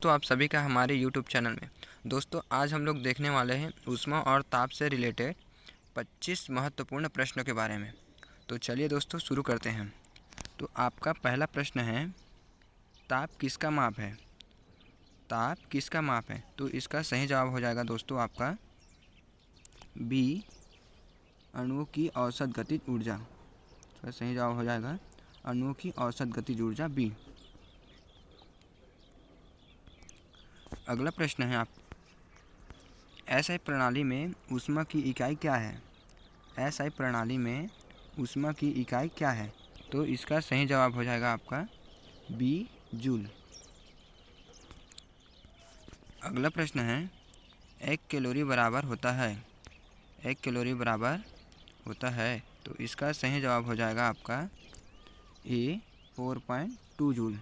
तो आप सभी का हमारे यूट्यूब चैनल में। दोस्तों, आज हम लोग देखने वाले हैं ऊष्मा और ताप से रिलेटेड 25 महत्वपूर्ण प्रश्नों के बारे में। तो चलिए दोस्तों शुरू करते हैं। तो आपका पहला प्रश्न है, ताप किसका माप है? ताप किसका माप है? तो इसका सही जवाब हो जाएगा दोस्तों आपका बी, अणुओं की औसत गतिज ऊर्जा। इसका सही जवाब हो जाएगा अणुओं की औसत गतिज ऊर्जा बी। अगला प्रश्न है आप, एसआई प्रणाली में ऊष्मा की इकाई क्या है? एसआई प्रणाली में ऊष्मा की इकाई क्या है? तो इसका सही जवाब हो जाएगा आपका बी, जूल। अगला प्रश्न है, 1 कैलोरी बराबर होता है? 1 कैलोरी बराबर होता है, तो इसका सही जवाब हो जाएगा आपका ए, 4.2 जूल।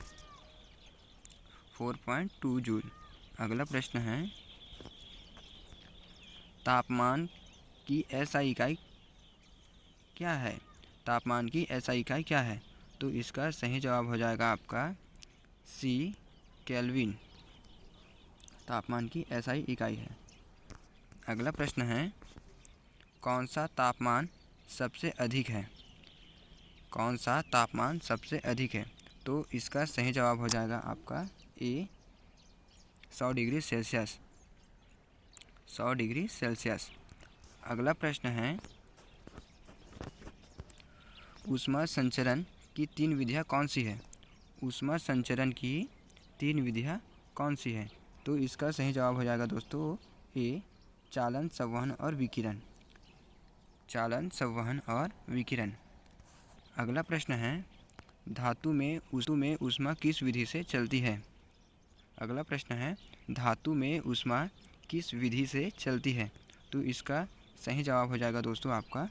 4.2 जूल। अगला प्रश्न है, तापमान की एसआई इकाई क्या है? तापमान की एसआई इकाई क्या है? तो इसका सही जवाब हो जाएगा आपका सी, केल्विन। तापमान की एसआई इकाई है। अगला प्रश्न है, कौन सा तापमान सबसे अधिक है? कौन सा तापमान सबसे अधिक है? तो इसका सही जवाब हो जाएगा आपका ए, 100 डिग्री सेल्सियस। 100 degree Celsius. अगला प्रश्न है, ऊष्मा संचरण की 3 विधियाँ कौन सी है? ऊष्मा संचरण की 3 विधियाँ कौन सी है? तो इसका सही जवाब हो जाएगा दोस्तों ए, चालन, संवहन और विकिरण। चालन, संवहन और विकिरण। अगला प्रश्न है, धातु में ऊष्मा किस विधि से चलती है? अगला प्रश्न है, धातु में ऊष्मा किस विधि से चलती है? तो इसका सही जवाब हो जाएगा दोस्तों आपका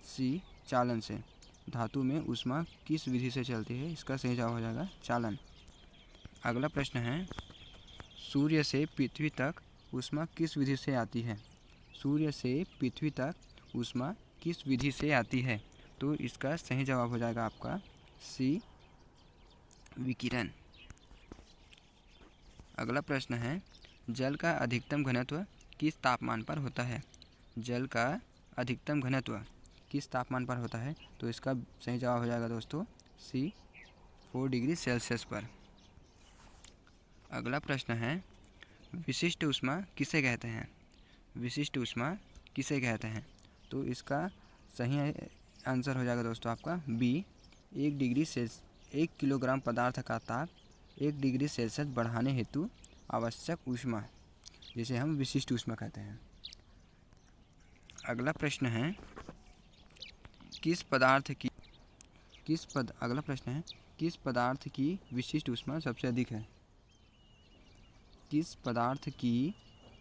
सी, चालन से। धातु में ऊष्मा किस विधि से चलती है? इसका सही जवाब हो जाएगा चालन। अगला प्रश्न है, सूर्य से पृथ्वी तक ऊष्मा किस विधि से आती है? सूर्य से पृथ्वी तक ऊष्मा किस विधि से आती है? तो इसका सही जवाब हो जाएगा आपका सी, विकिरण। अगला प्रश्न है, जल का अधिकतम घनत्व किस तापमान पर होता है? जल का अधिकतम घनत्व किस तापमान पर होता है? तो इसका सही जवाब हो जाएगा दोस्तों सी, 4 डिग्री सेल्सियस पर। अगला प्रश्न है, विशिष्ट ऊष्मा किसे कहते हैं? विशिष्ट ऊष्मा किसे कहते हैं? तो इसका सही आंसर हो जाएगा दोस्तों आपका बी, 1 किलोग्राम पदार्थ का ताप 1 डिग्री सेल्सियस बढ़ाने हेतु आवश्यक ऊष्मा, जिसे हम विशिष्ट ऊष्मा कहते हैं। अगला प्रश्न है, अगला प्रश्न है, किस पदार्थ की विशिष्ट ऊष्मा सबसे अधिक है? किस पदार्थ की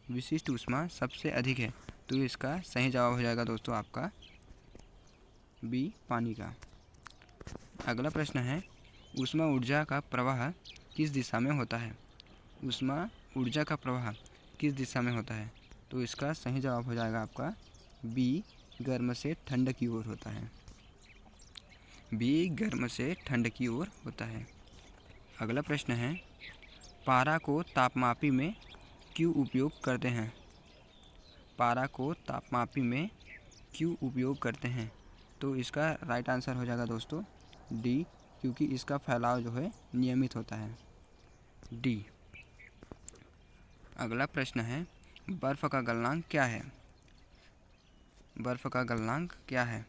विशिष्ट ऊष्मा सबसे अधिक है? तो इसका सही जवाब हो जाएगा दोस्तों आपका बी, पानी का। अगला प्रश्न है, ऊष्मा ऊर्जा का प्रवाह किस दिशा में होता है? ऊष्मा ऊर्जा का प्रवाह किस दिशा में होता है? तो इसका सही जवाब हो जाएगा आपका बी, गर्म से ठंड की ओर होता है। बी, गर्म से ठंड की ओर होता है। अगला प्रश्न है, पारा को तापमापी में क्यों उपयोग करते हैं? पारा को तापमापी में क्यों उपयोग करते हैं? तो इसका राइट आंसर हो जाएगा दोस्तों डी, क्योंकि इसका फैलाव जो है नियमित होता है। डी। अगला प्रश्न है, बर्फ़ का गलनांक क्या है? बर्फ़ का गलनांक क्या है?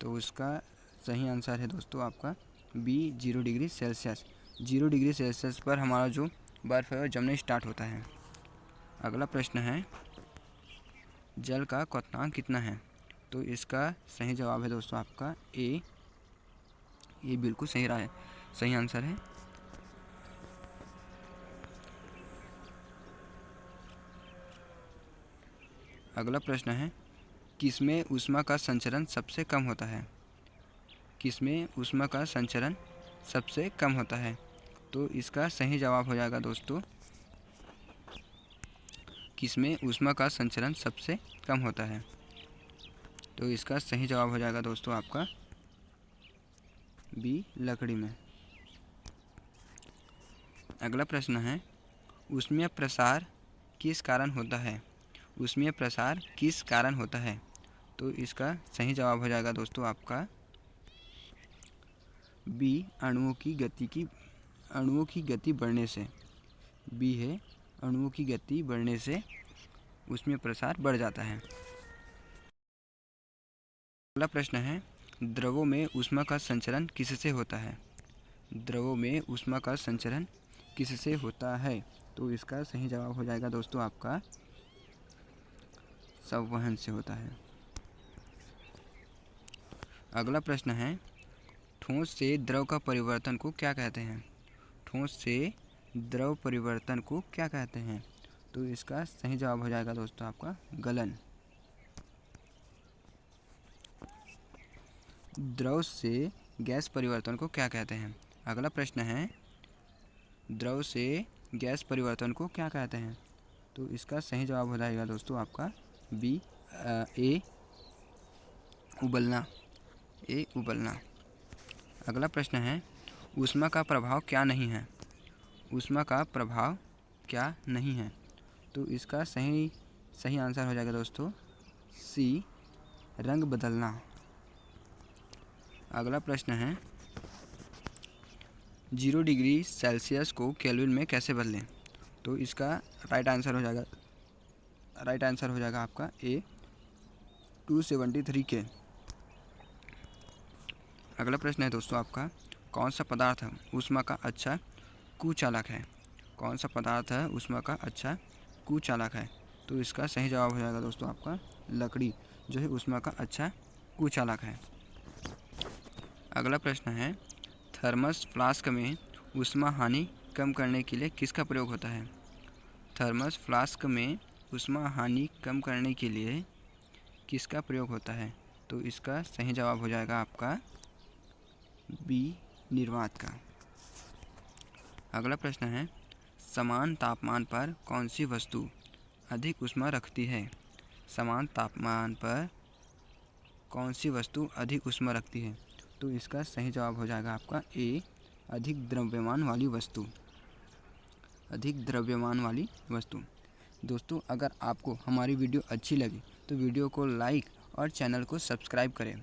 तो उसका सही आंसर है दोस्तों आपका B, 0 degree Celsius. 0 degree Celsius पर हमारा जो बर्फ़ है वो जमने स्टार्ट होता है। अगला प्रश्न है, जल का क्वथनांक कितना है? तो इसका सही जवाब है दोस्तों आपका ए, ये बिल्कुल सही रहा है, सही आंसर है। अगला प्रश्न है, किसमें ऊष्मा का संचरण सबसे कम होता है? किसमें ऊष्मा का संचरण सबसे कम होता है? तो इसका सही जवाब हो जाएगा दोस्तों, किसमें ऊष्मा का संचरण सबसे कम होता है? तो इसका सही जवाब हो जाएगा दोस्तों आपका बी, लकड़ी में। अगला प्रश्न है, ऊष्मीय प्रसार किस कारण होता है? ऊष्मीय प्रसार किस कारण होता है? तो इसका सही जवाब हो जाएगा दोस्तों आपका बी, अणुओं की गति बढ़ने से। बी है, अणुओं की गति बढ़ने से ऊष्मीय प्रसार बढ़ जाता है। अगला प्रश्न है, द्रवों में ऊष्मा का संचरण किससे होता है? द्रवों में ऊष्मा का संचरण किससे होता है? तो इसका सही जवाब हो जाएगा दोस्तों आपका संवहन से होता है। अगला प्रश्न है, ठोस से द्रव का परिवर्तन को क्या कहते हैं? ठोस से द्रव परिवर्तन को क्या कहते हैं? तो इसका सही जवाब हो जाएगा दोस्तों आपका गलन। द्रव से गैस परिवर्तन को क्या कहते हैं? अगला प्रश्न है, द्रव से गैस परिवर्तन को क्या कहते हैं? तो इसका सही जवाब हो जाएगा दोस्तों आपका बी, ए उबलना। ए उबलना। अगला प्रश्न है, ऊष्मा का प्रभाव क्या नहीं है? ऊष्मा का प्रभाव क्या नहीं है? तो इसका सही आंसर हो जाएगा दोस्तों सी, रंग बदलना। अगला प्रश्न है, 0 डिग्री सेल्सियस को केल्विन में कैसे बदलें? तो इसका राइट आंसर हो जाएगा आपका ए, 273 के। अगला प्रश्न है दोस्तों आपका, कौन सा पदार्थ ऊष्मा का अच्छा कुचालक है? कौन सा पदार्थ है ऊष्मा का अच्छा कुचालक है? तो इसका सही जवाब हो जाएगा दोस्तों आपका लकड़ी, जो है ऊष्मा का अच्छा कुचालक है। अगला प्रश्न है, थर्मस फ्लास्क में ऊष्मा हानि कम करने के लिए किसका प्रयोग होता है? थर्मस फ्लास्क में ऊष्मा हानि कम करने के लिए किसका प्रयोग होता है? तो इसका सही जवाब हो जाएगा आपका बी, निर्वात का। अगला प्रश्न है, समान तापमान पर कौन सी वस्तु अधिक ऊष्मा रखती है? समान तापमान पर कौन सी वस्तु अधिक ऊष्मा रखती है? तो इसका सही जवाब हो जाएगा आपका ए, अधिक द्रव्यमान वाली वस्तु। अधिक द्रव्यमान वाली वस्तु। दोस्तों, अगर आपको हमारी वीडियो अच्छी लगी तो वीडियो को लाइक और चैनल को सब्सक्राइब करें।